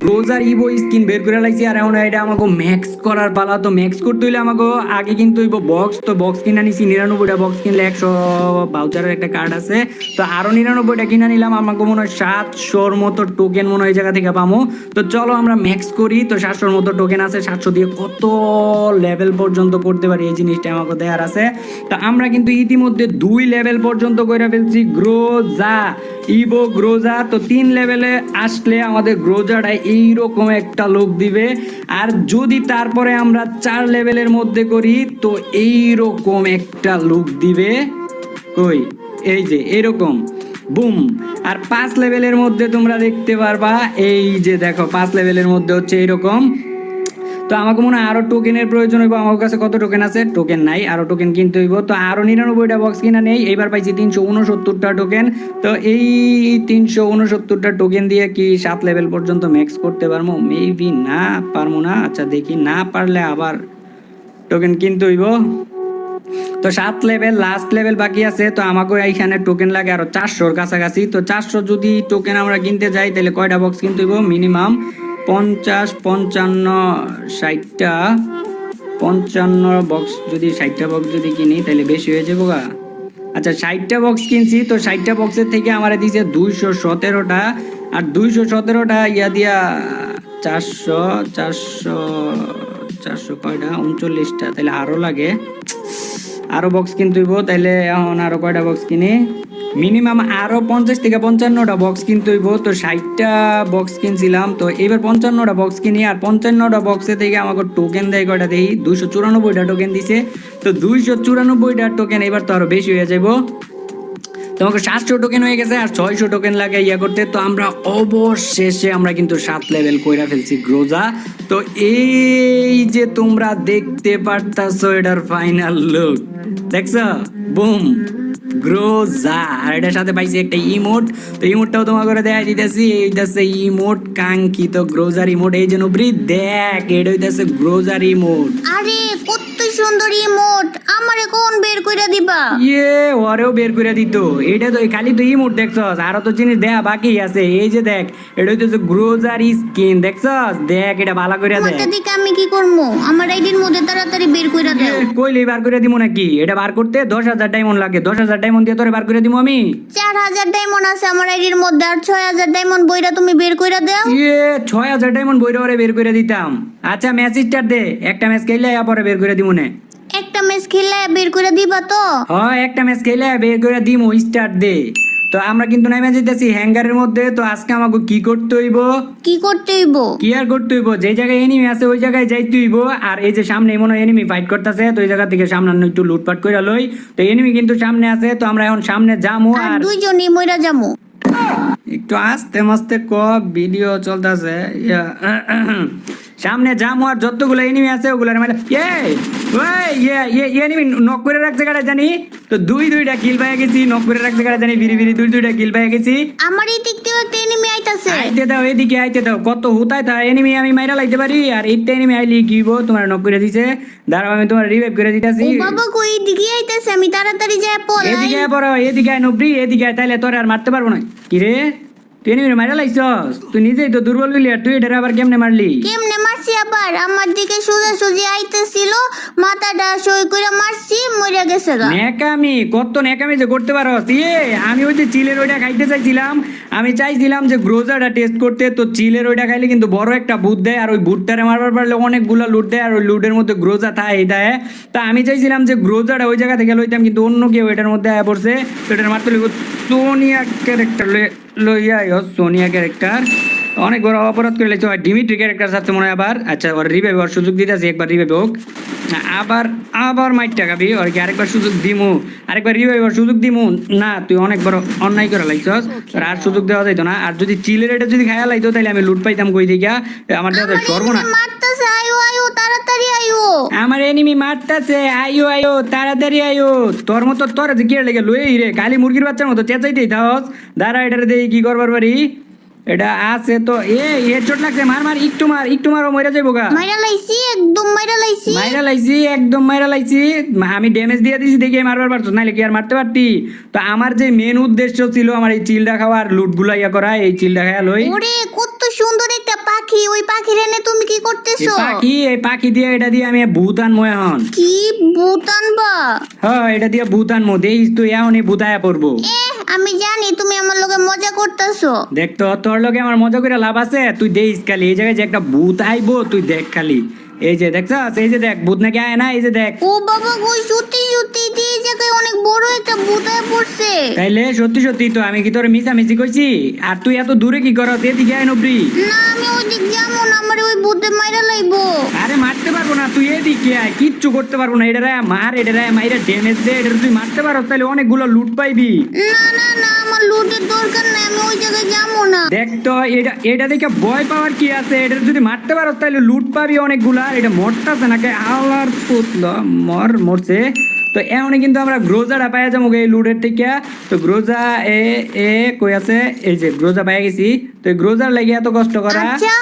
গ্রোজার Ivo skin বের করে লাইছি। আর এখন এটা আমাকে ম্যাক্স করার পালা। তো ম্যাক্স করতে হইলে আমাকে আগে কিন্তু হইব বক্স। তো বক্স কিনা নিছি 99টা বক্স কিনলে 100 ভাউচারের একটা কার্ড আছে। তো আরো 99টা কিনা নিলাম। আমাকে মনে হয় 700-র মতো টোকেন মনে হয় এই জায়গা থেকে পামো। তো চলো আমরা ম্যাক্স করি। তো 700-র মতো টোকেন আছে। 700 দিয়ে কত লেভেল পর্যন্ত করতে পারি এই জিনিসটা আমাকে দেয়ার আছে। তো আমরা কিন্তু ইতিমধ্যে 2 লেভেল পর্যন্ত করে ফেলছি গ্রোজা ইভো গ্রোজা। তো 3 লেভেলে আসলে আমাদের গ্রোজাটা এইরকম একটা লুক দিবে। আর যদি তারপরে আমরা 4 লেভেলের মধ্যে করি তো এইরকম একটা লুক দিবে। কই এই যে এরকম বুম। আর 5 লেভেলের মধ্যে তোমরা দেখতে পারবা এই যে দেখো 5 লেভেলের মধ্যে হচ্ছে এইরকম। তো আমাকে মনে হয় আরো টোকেনের প্রয়োজন হইব। আমার কাছে কত টোকেন আছে? টোকেন নাই, আরো টোকেন কিনতে হইব। তো আরো 99টা বক্স কিনা নেই। এইবার পাইছি 369টা টোকেন। তো এই 369টা টোকেন দিয়ে কি 7 লেভেল পর্যন্ত ম্যাক্স করতে পারবো? মেবি না, পারবো না। আচ্ছা দেখি, না পারলে আবার টোকেন কিনতে হইব। তো 7 লেভেল লাস্ট লেভেল বাকি আছে। তো আমাকে এইখানে টোকেন লাগে আরো 400-র কাছাকাছি। তো 400 যদি টোকেন আমরা কিনতে যাই তাহলে কয়টা বক্স কিনতে হইব? Minimum 50, 55, 60টা 55 box. যদি 60টা বক্স যদি কিনি তাহলে বেশি হয়ে যাবো গা। আচ্ছা 60টা বক্স কিনছি। তো 60টা বক্সের থেকে আমার দিয়েছে 217টা। আর 217টা ইয়া দিয়া 400 400 400 কয়টা? 39টা। তাহলে আরো লাগে, আরো বক্স কিনতে হইব। তাইলে এখন আরো কয়টা বক্স কিনি? মিনিমাম আরো 50 থেকে 55টা বক্স কিনতে হইব। তো 60টা বক্স কিনছিলাম। তো এবার 55টা বক্স কিনি। আর 55টা বক্সে থেকে আমাকে টোকেন দেয় কয়টা দেখি? 294টা টোকেন দিছে। তো 294টা টোকেন এবার তো আরো বেশি হয়ে যাবো। তোমাকে 700 টোকেন হয়ে গেছে। আর 600 টোকেন লাগে ইয়া করতে। তো আমরা অবশেষে আমরা কিন্তু 7 লেভেল কইরা ফেলছি গ্রোজা। তো এই যে তোমরা দেখতে পারতাছো এটার ফাইনাল লুক, দেখছো? Boom Groza. আর এটার সাথে পাইছি একটা ইমোট। তো ইমোটটাও তোমাকে করে দেখাই দিতেছি। এইটাছে ইমোট, কাঙ্ক্ষিত গ্রোজার ইমোট। এই যে নবরি দেখ, এটা হইতাছে গ্রোজার ইমোট। আরে কত সুন্দর ইমোট, আমারে কোন বের কইরা দিবা? ইয়ে ওরেও বের করে দিত। এটা তো খালি তো ইমোট দেখছস, আরো তো জিনিস দেয়া বাকি আছে। এই যে দেখ, এটা হইতেছে গ্রোজার স্কিন, দেখছস? দেখ এটা ভালো করে দেখ। ওটা দিকে আমি কি করবো? আমার আইডির মধ্যে তাড়াতাড়ি বের কইরা দাও। কইলে বার করে দিব নাকি? এটা বার করতে 10,000 ডায়মন্ড লাগে। 10,000 ডায়মন্ড দিয়ে তোরে বার করে দিব আমি। 4000 ডায়মন্ড আছে আমার আইডির মধ্যে, আর 6000 ডায়মন্ড বইরা তুমি বের কইরা দাও। ইয়ে 6,000 ডায়মন্ড বইরে ওরে বের করে দিতাম। আচ্ছা ম্যাচ স্টার্ট দে, একটা ম্যাচ খেললে পরে বের করে দিব না। একটা ম্যাচ খেললে বের কইরা দিবা তো? হয় একটা ম্যাচ খেলে বের করে দিমু, স্টার্ট দে। তো আমরা কিন্তু নাইমা যাইতেছি হ্যাঙ্গারের মধ্যে। তো আজকে আমাকে কি করতে হইব? কি করতে হইব? কি আর করতে হইব? যে জায়গায় এনিমি আছে ওই জায়গায় যাইতে হইব। আর এই যে সামনে মনে হয় এনিমি ফাইট করতেছে। তো ওই জায়গা থেকে সামনে একটু লুটপাট করে লই। তো এনিমি কিন্তু সামনে আছে। তো আমরা এখন সামনে যামু। আর আর দুইজনই মইরা যামু। একটু আস্তে মাস্তে ক, ভিডিও চলতেছে। সামনে যামু আর যতগুলো এনিমি আছে ওগুলার মানে এনিমি নক করে রাখছে কাটা জানি। তো দুইটা কিল পেয়ে গেছি। নক করে রাখছে কাটা জানি। বিড়ি বিড়ি দুইটা কিল পেয়ে গেছি। আমার এই দিক থেকে একটা এনিমি আইতাছে। আইতে দাও, এদিকে আইতে দাও। কত হুতায় তা এনিমি আমি মাইরা লাইতে পারি। আর এইটা এনিমি আইলি কি হইব? তোমার নক করে দিছে। দাঁড়াও আমি তোমার রিভাইভ করে দিতাছি। ও বাবা কই দিকে আইতাছে? আমি তাড়াতাড়ি যায় পড়াই। এদিকে আয় পড়ো, এদিকে আয় নবরি, এদিকে আয়। তাইলে তোর আর মারতে পারবো না। কি রে, তুই এনিমি মাইরা লাইছস? তুই নিজেই তো দুর্বল হইলি। আর তুই এটা আবার কেমনে মারলি? কেমনে মারছি আবার? আমার দিকে সোজাসুজি আইতেছিল, মাথাটা সই করে মারছি, মরে গেছে গা। নেকামি, কত নেকামি যে করতে পারস। আমি ওই যে চিলের ওইটা খাইতে চাইছিলাম। আমি চাইছিলাম যে গ্রোজারটা টেস্ট করতে। তো চিলের ওইটা খাইলে কিন্তু বড় একটা ভূত দেয়। আর ওই ভূতটারে মারবার পারলে অনেকগুলো লুট দেয়। আর ওই লুটের মধ্যে গ্রোজা থাকে এই দেয়। তা আমি চাইছিলাম যে গ্রোজারটা ওই জায়গা থেকে লইতাম, কিন্তু অন্য কেউ এটার মধ্যে আয়া পড়ছে। তো এটার মারতে লইব সোনিয়া ক্যারেক্টার লইয়া। সোনিয়া ক্যারেক্টার অনেক বড় অপরাধ করে লেগেছে। ডিমিট্রি ক্যারেক্টার সাথে মনে হয় আবার। আচ্ছা ওর রিভাইভ হওয়ার সুযোগ দিতেছি। একবার রিভাইভ হোক, আবার আবার মাইট টাকাবি। ওর কি আরেকবার সুযোগ দিমু? আরেকবার রিভাইভ হওয়ার সুযোগ দিমু না? তুই অনেক বড় অন্যায় করে লাগছস। তোর আর সুযোগ দেওয়া যাইতো না। আর যদি চিলের এটা যদি খায়া লাইতো তাহলে আমি লুট পাইতাম কই দিকা। আমার দাদা সর্বনা মারতাছে, আয়ো আয়ো তাড়াতাড়ি আয়ো। আমার এনিমি মারতাছে, আইও আইও তাড়াতাড়ি আইও। তোর মতো তোর যে কি লেগে লই রে, কালি মুরগির বাচ্চার মতো চেঁচাইতেই থাকস। দাঁড়া এটারে দেই কি করবার পারি। এটা আছে তো হেডশট লাগছে। মার মার, একটু মারো, মইরা যাইবো গা। মাইরা লাইছি, একদম মাইরা লাইছি। মাইরা লাইছি, একদম মাইরা লাইছি। আমি ড্যামেজ দিয়ে দিছি দেখি মারবার পারছো, নাইলে কি আর মারতে পারতি? তো আমার যে মেন উদ্দেশ্য ছিল আমার এই চিলটা খাওয়া আর লুটগুলা ইয়া করা, এই চিলটা খাওয়া লই। ওরে কত সুন্দর একটা পাখি ওই পাখির এনে তুমি কি এই করতেছো? পাখি দিয়ে এটা দিয়ে আমি ভূত আনবো এখন। কি ভূত আনবা? হ্যাঁ, এটা দিয়ে ভূত আনবো, দেখিস তুই এখন এই ভূতায়া পড়বো। আমি জানি তুমি আমার লগে মজা করতেছো। দেখ তো, তোর লগে আমার মজা করে লাভ আছে? তুই দেখিস খালি এই জায়গায় যে একটা ভূত আইবো, তুই দেখ খালি। এই যে দেখছস, এই যে দেখ ভূত নাকি আয় না, এই যে দেখ। ও বাবা গো, সত্যি সত্যি যে এই জায়গায় অনেক বড় একটা ভূত আয়া পড়ছে। তাইলে সত্যি সত্যি তো আমি কি তোর মিছামিছি কইছি? আর তুই এত দূরে কি করস? এদিকে আয় নবরি। না আমি ওই দিক যাবো না, আমার ওই ভূতে মাইরা লাইবো। আরে মারতে পারবো না, তুই এদিকে আয়, কিচ্ছু করতে পারবো না। এটারে মার, এটারে মাইরা ড্যামেজ দে, এটা তুই মারতে পারস তাহলে অনেকগুলো লুট পাইবি। না না না, আমার লুটের দরকার নাই, আমি ওই জায়গায় যাবো না। দেখ তো, এটা দেখে ভয় পাওয়ার কি আছে? এটা যদি মারতে পারো তাহলে লুট পাবি অনেকগুলা। এটা মরতাছে নাকি? আল্লাহর পুতলা মরছে। তো এমনি কিন্তু আমরা গ্রোজাটা পাইয়া যাবো এই লুটের থেকে। তো গ্রোজা এ কই আছে? এই যে গ্রোজা পাইয়া গেছি। তো এই গ্রোজার লাগে এত কষ্ট করা। আচ্ছা,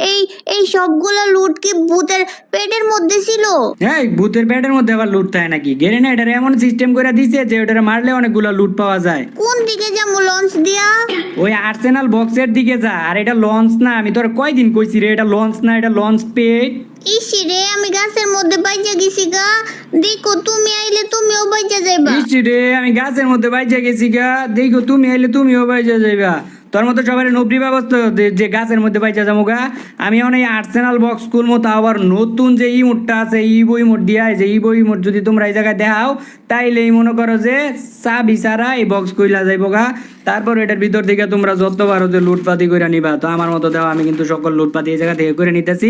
এই এই সবগুলা লুট কি ভূতের পেটের মধ্যে ছিল? হ্যাঁ, ভূতের পেটের মধ্যে আবার লুট থাকে নাকি? গ্রেনেডারে এমন সিস্টেম করে দিছে যে ওটারে মারলে অনেকগুলো লুট পাওয়া যায়। কোন দিকে যাবো লঞ্চ দিয়া? ওই আর্সেনাল বক্সের দিকে যা। আর এটা লঞ্চ না, আমি তোর কয়দিন কইছি রে, এটা লঞ্চ না, এটা লঞ্চ পেট। ইসি রে, আমি গাছের মধ্যে বাইজা গেছি গা। দেখো তুমি আইলে তুমিও বাইজা যাইবা। ইস রে, আমি গাছের মধ্যে বাইজা গেছি গা। দেখো তুমি আইলে তুমিও বাইজা যাইবা। তোর মতো সবার নবরি ব্যবস্থা যে গাছের মধ্যে বাইচা যাবো গা। আমি এখন এই আর্সেনাল বক্স স্কুল মতো আবার নতুন যে ইমোটটা আছে, ইবো ইমোট দিয়া, যে ইবো ইমোট যদি তোমরা এই জায়গায় দেখাও তাইলে মনে করো যে চাবি ছাড়া এই বক্স কইলা যাইবো গা। তারপর এটার ভিতর থেকে তোমরা যত পারো যে লুটপাতি করে নিবা। তো আমার মতো দেওয়া, আমি কিন্তু সকল লুটপাতি এই জায়গা থেকে করে নিতেছি।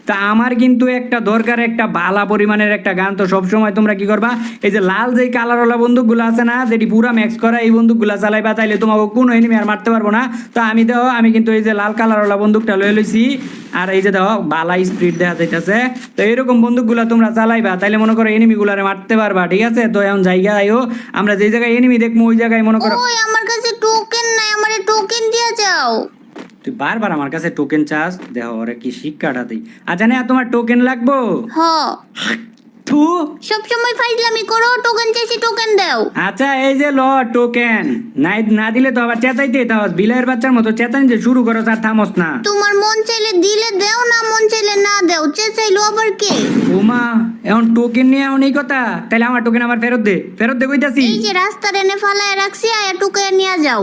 তা আমার কিন্তু একটা দরকার, একটা বালা পরিমাণের একটা গান। তো সবসময় তোমরা কি করবা, এই যে লাল যে কালারওয়ালা বন্দুকগুলো আছে না, যেটি পুরা ম্যাক্স করা, এই বন্দুকগুলো চালাইবা, তাইলে তোমাকে কোনো এনিমি আর মারতে পারবো না। তো আমি কিন্তু এই যে লাল কালারওয়ালা বন্দুকটা লয়ে লইছি। আর এই যে দেখো বালা স্পিড দেখা যাইতেছে। তো এরকম বন্দুকগুলা তোমরা চালাইবা, তাইলে মনে করো এনিমিগুলারে মারতে পারবা, ঠিক আছে? তো এখন জায়গা আইও, আমরা যে জায়গায় এনিমি দেখবো ওই জায়গায় মনে করো। ওই আমার কাছে টোকেন নাই, আমারে টোকেন দিয়া যাও। তুই বারবার আমার কাছে টোকেন চাস, দেখো ওরে কি শিক্ষাটা দিই। আচ্ছা না, তোমার টোকেন লাগবো? হ, থু। সব সময় ফাইজলামি করো, টোকেন চাইছি টোকেন দাও। আচ্ছা এই যে ল টোকেন, নাই না দিলে তো আবার চেতাইতে থাকস, বিলাইয়ের বাচ্চার মতো চেতাইতে শুরু করো, আর থামস না। তোমার মন চাইলে দিলে দাও, না মন চাইলে না দাও, চাইলো আবার কে? ওমা, এখন টোকেন নিয়ে এখন এই কথা? তাহলে আমার টোকেন আমার ফেরত দে, ফেরত দে কইতাছি। এই যে রাস্তার এনে ফালায় রাখছি, আয়া টোকেন নিয়ে যাও।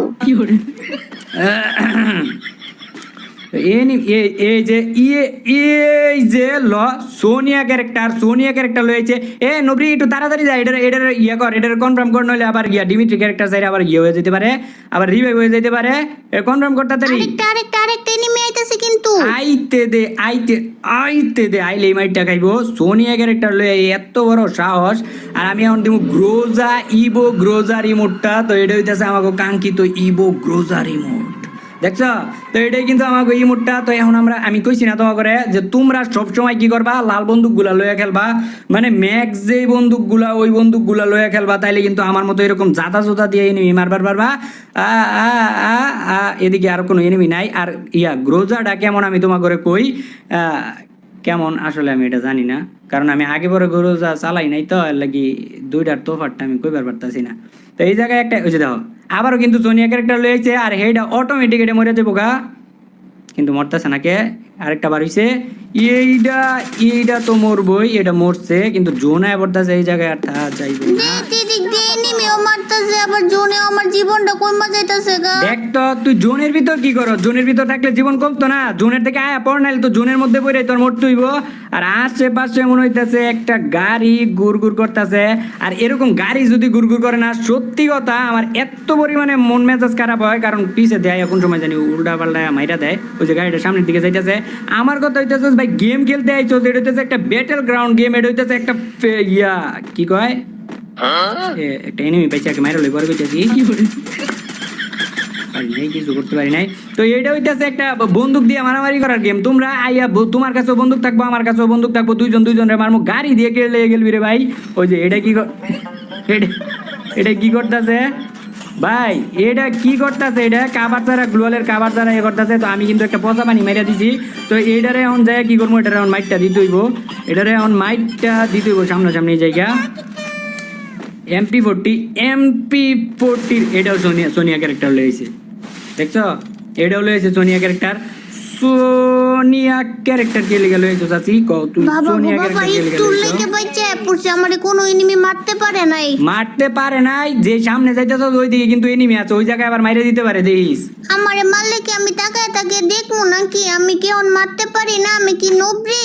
এই যে ল সোনিয়া ক্যারেক্টার লয়েছে। এ নবরি একটু তাড়াতাড়ি যায়, এটার ইয়া কর, এটার কনফার্ম কর, নইলে আবার গিয়া ডিমিট্রি ক্যারেক্টার চাইলে আবার ইয়ে হয়ে যেতে পারে, আবার রিভাইভ হয়ে যেতে পারে। কনফার্ম কর তাড়াতাড়ি। আরেকটা এনিমি আইতাছে কিন্তু। আইতে দে আইলে এই মাইটটা খাইবো। সোনিয়া ক্যারেক্টার লয়ে এত বড় সাহস। আর আমি এখন দিব গ্রোজা রিমোটটা। তো এটা হইতেছে আমাকে কাঙ্ক্ষিত গ্রোজা রিমোট, দেখছো? তো এটাই কিন্তু আমাকে ইমোটটা। তো এখন আমি কইছি না তোমাকে করে যে তোমরা সবসময় কি করবা, লাল বন্দুকগুলা লইয়া খেলবা, মানে ম্যাক্স যে বন্দুকগুলা, ওই বন্দুকগুলা লইয়া খেলবা। তাইলে কিন্তু আমার মতো এরকম জাতা জোতা দিয়ে এনিমি মারবার পারবা। এদিকে আর কোনো এনিমি নাই। আর গ্রোজাটা কেমন আমি তোমাকে করে কই, কেমন আসলে আমি এটা জানি না, কারণ আমি আগে পরে গ্রোজা চালাই নাই, তো এর লাগি দুইটার তোফারটা আমি কইবার পারতাছি না। তো এই জায়গায় একটা ওই যে দেখো আবারও কিন্তু সোনিয়া ক্যারেক্টার লয়েছে। আর হেটা অটোমেটিক এটা মরে যাবো গা, কিন্তু মরতেছে না কে? আরেকটা বার হইছে। এইটা তো মরবই, এটা মরছে, কিন্তু জোনায় পড়তেছে এই জায়গায়। আর তা যাইব না। এনিমিও মারতাছে, আবার জোনে আমার জীবনটা কইমা যাইতাছে গা। দেখ তো, তুই জোনের ভিতর কি করো? জোনের ভিতর থাকলে জীবন কমতো না? জোনের থেকে আয়া পড়, নাইলে তো জোনের মধ্যে পড়ে তোর মরতে হইব। আর আশেপাশে মনে হইতেছে একটা গাড়ি গুড় করতেছে। আর এরকম গাড়ি যদি গুড় করে না, সত্যি কথা আমার এত পরিমাণে মন মেজাজ খারাপ হয়, কারণ পিছে দেয় কোন সময় জানি উল্টা পাল্টা মাইরা দেয়। ওই যে গাড়িটা সামনের দিকে যাইতেছে। আমার কথা হইতেছে ভাই, গেম খেলতে আইছো, এটা হইতেছে একটা ব্যাটেল গ্রাউন্ড গেম, এটা হইতেছে একটা কি কয়, একটা এনিমি পাইছে, একটা মাইরা লই পরে কইতেছি কিছু করতে পারি নাই। তো এটা হইতেছে একটা বন্দুক দিয়ে মারামারি করার গেম। তোমরা আইয়া, তোমার কাছেও বন্দুক থাকবো, আমার কাছেও বন্দুক থাকবো, দুইজনের মারমু, গাড়ি দিয়ে কেড়ে গেলবি রে ভাই। ওই যে এটা কি করতেছে ভাই, এটা কি করতেছে? এটা কাবার ছাড়া, গ্লোয়ালের কাবার ছাড়া করতেছে। তো আমি কিন্তু একটা পচা পানি মাইরা দিছি। তো এইটারে এখন যায় কি করবো, এটারে এখন মাইটটা দিতে হইব, সামনাসামনি জায়গা। MP40 এটাও সোনিয়া ক্যারেক্টার লয়েছে, দেখছো? এটাও লয়েছে সোনিয়া ক্যারেক্টার। সোনিয়া ক্যারেক্টার কে লিগা লইছো চাচি কও তুমি বাবা গো সোনিয়া বাবা ক্যারেক্টার কে লিগা একটু লইছো লেগে বাইচে পড়ছে আমারে কোনো এনিমি মারতে পারে নাই। মারতে পারে নাই যে সামনে যাইতেছ ওই দিকে কিন্তু এনিমি আছে ওই জায়গায় আবার মাইরে দিতে পারে দেখিস আমারে মারলে কি আমি তাকায় তাকিয়ে দেখবো নাকি? আমি কি এখন মারতে পারি না? আমি কি নবরে?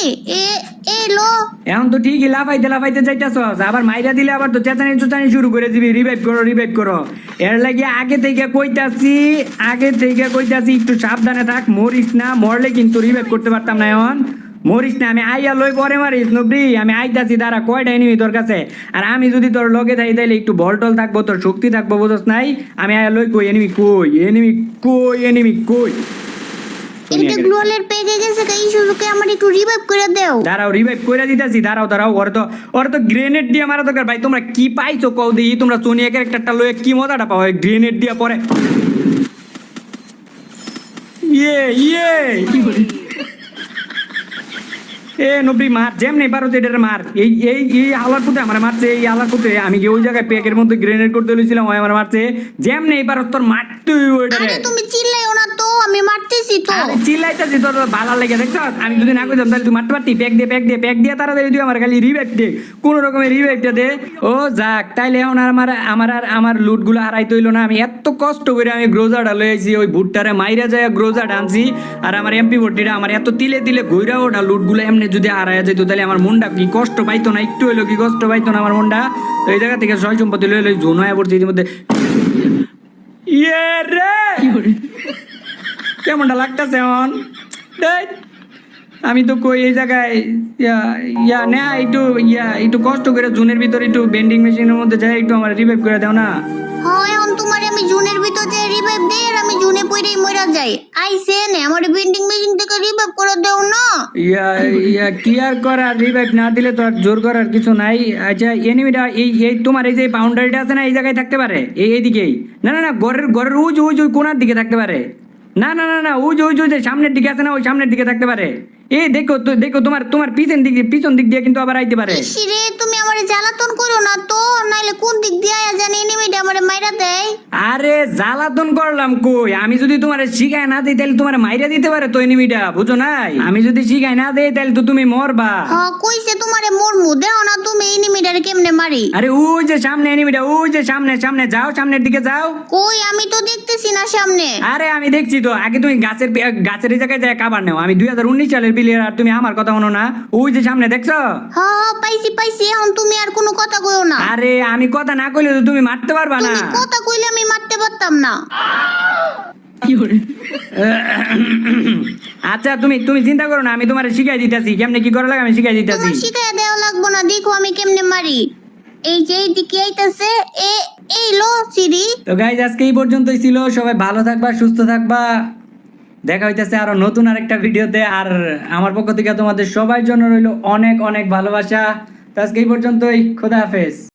এ লো এখন তো ঠিকই লাফাইতে যাইতেছ আবার মাইরা দিলে আবার তো চেঁচানি শুরু করে দিবি রিভাইভ করো এর লাগে আগে থেকে কইতাছি একটু সাবধানে থাক মরিস না মরলে কিন্তু রিভাইভ করতে পারতাম না এখন মরিস না আমি আইয়া লই পরে মারিস নবরি আমি আইতাছি দাঁড়া কয়টা এনিমি তোর কাছে আর আমি যদি তোর লগে থাকি তাইলে একটু বলটল থাকবো তোর শক্তি থাকবো বুঝছ নাই আমি আইয়া লই কই এনিমি কই এটা গ্লোয়ালের পেগে গেছে এই সুযোগে আমার একটু রিভাইভ করে দাও। দাঁড়াও রিভাইভ করে দিতেছি দাঁড়াও ওর তো গ্রেনেড দিয়ে মারা দরকার ভাই তোমরা কি পাইছো কও দিই তোমরা সোনিয়া ক্যারেক্টারটা লয়ে কি মজাটা পাও গ্রেনেড দিয়ে পরে ইয়ে এ নবরি মার যেমনি পারো এটার মার এই আলার পুতে আমার মারছে এই আলার পুতে আমি কি ওই জায়গায় প্যাকের মধ্যে গ্রেনেড করতে লইছিলাম ওই আমার মারছে যেমনি পারো তোর মারতে হইব এটারে আরে তুমি চিল্লাইও না তো আমি মারতেছি তো। আরে চিল্লাইতাছি তোর ভালো লাগে দেখছ আমি যদি না কইতাম তাহলে তুই মারতে পারতি প্যাক দিয়ে তাড়াতাড়ি তুই আমার খালি রিভাইভ দে কোন রকমের রিভাইভটা দে ও যাক তাইলে এখন আর আমার লুটগুলো হারাইতে হইলো না আমি এত কষ্ট করে আমি গ্রোজাটা লই আইছি ওই ভুট্টারে মাইরা যায় গ্রোজাটা আনছি আর আমার MP40টা আমার এত তিলে ঘুরা ওটা লুটগুলো এমনি যদি হারাইয়া যেত তাহলে আমার মনটা কি কষ্ট পাইতো না একটু হইলো কি কষ্ট পাইতো না আমার মনটা তো এই জায়গা থেকে সয় সম্পত্তি লই জোন হয়ে পড়ছে ইতিমধ্যে ইয়ে রে কেমনটা লাগতেছে এখন আমি তো কই এই জায়গায় একটু কষ্ট করে জুনের ভিতরে একটু বেন্ডিং মেশিনের মধ্যে যাই একটু আমার রিভাইভ করে দাও না হ্যাঁ এখন তোমার আমি জুনের ভিতর যে রিভাইভ দেই আর আমি জুনে পইরেই মইরা যাই আইছে নে আমার বেন্ডিং মেশিন থেকে রিভাইভ করে দাও না। কি আর করার রিভাইভ না দিলে তো আর জোর করার কিছু নাই আচ্ছা এনিমিটা এই তোমার এই যে বাউন্ডারিটা আছে না এই জায়গায় থাকতে পারে এইদিকেই না ঘরের ওই কোনার দিকে থাকতে পারে না ওই যে সামনের দিকে আছে না ওই সামনের দিকে থাকতে পারে এই দেখো তোমার পিছন দিক দিয়ে কিন্তু আবার আইতে পারে। রে তুমি আমারে জ্বালাতন করো না তো নাইলে কোন দিক দিয়ে আয়া জানি এনিমিটা আমারে মাইরা দেয়। আরে জ্বালাতন করলাম কই আমি যদি তোমারে শিখায় না দিই তাহলে তোমারে মাইরা দিতে পারে তো এনিমিটা বুঝো নাই আমি যদি শিখায় না দেই তাহলে তো তুমি মরবা। হ্যাঁ কইছে তোমারে মরমু দেও না তুমি এনিমিটারে কেমনে মারি। আরে ওই যে সামনে এনিমিটা ওই যে সামনে যাও সামনের দিকে যাও। কই আমি তো দেখতেছি না সামনে। আরে আমি দেখছি তো আগে তুমি গাছের এই জায়গায় যায় কাবার নাও আমি 2019 সালের প্লেয়ার আর তুমি আমার কথা শোনো না ওই যে সামনে দেখছো। হ্যাঁ পাইছি এখন তুমি আর কোনো কথা কইও না। আরে আমি কথা না কইলে তো তুমি মারতে পারবা না। তুমি কথা কইলে আমি মারতে পারতাম না। আচ্ছা তুমি চিন্তা করো না আমি তোমারে শিখাই দিতেছি কেমনে কি করা লাগে আমি শিখাই দিতেছি। তোমার শিখাই দেওয়া লাগবো না দেখো আমি কেমনে মারি। এই যে এইদিকে আইতাছে এই লো সিঁড়ি। তো গাইজ আজকে এই পর্যন্তই ছিল সবাই ভালো থাকবা সুস্থ থাকবা দেখা হইতেছে আরো নতুন আরেকটা ভিডিওতে আর আমার পক্ষ থেকে তোমাদের সবার জন্য রইলো অনেক ভালোবাসা তো আজকে এই পর্যন্তই খোদা হাফেজ।